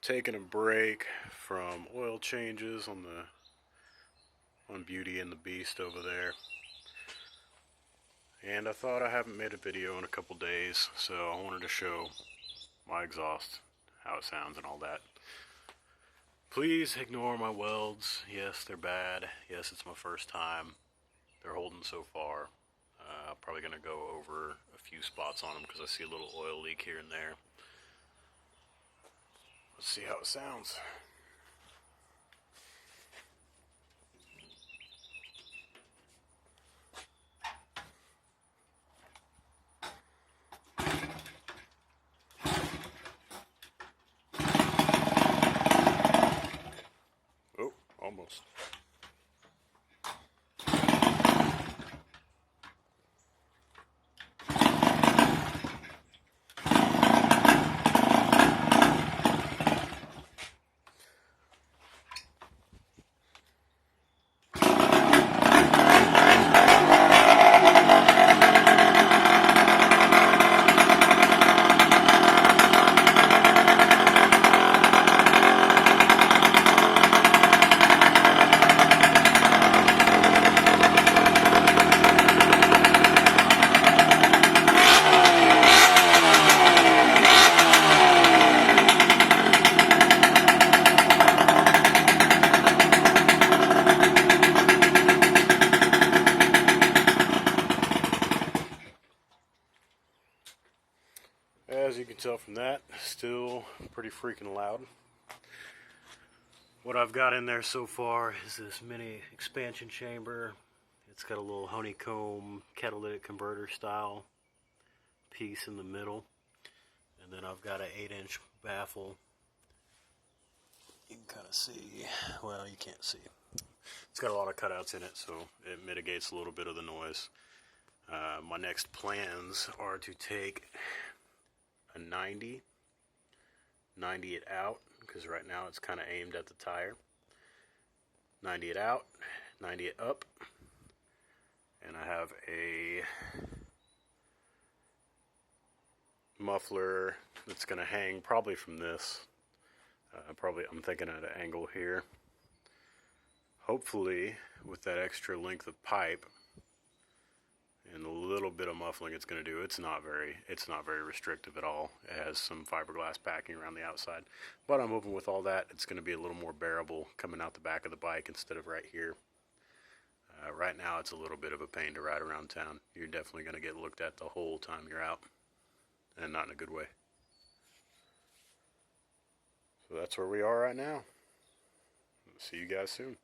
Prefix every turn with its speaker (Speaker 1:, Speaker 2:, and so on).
Speaker 1: taking a break from oil changes on Beauty and the Beast over there, and I thought I haven't made a video in a couple days, so I wanted to show my exhaust, how it sounds and all that. Please ignore my welds. Yes, they're bad. Yes, it's my first time. They're holding so far. I'm probably going to go over a few spots on them because I see a little oil leak here and there. Let's see how it sounds. Oh, almost. As you can tell from that, still pretty freaking loud. What I've got in there so far is this mini expansion chamber. It's got a little honeycomb catalytic converter style piece in the middle. And then I've got an 8-inch baffle. You can kind of see, well, you can't see. It's got a lot of cutouts in it, so it mitigates a little bit of the noise. My next plans are to take a 90 it out, because right now it's kind of aimed at the tire. 90 it out, 90 it up, and I have a muffler that's going to hang probably from this. I'm thinking at an angle here. Hopefully, with that extra length of pipe and a little bit of muffling it's going to do, it's not very restrictive at all. It has some fiberglass backing around the outside, but I'm hoping with all that it's going to be a little more bearable coming out the back of the bike instead of right here. Right now it's a little bit of a pain to ride around town. You're definitely going to get looked at the whole time you're out, and not in a good way. So that's where we are right now. See you guys soon.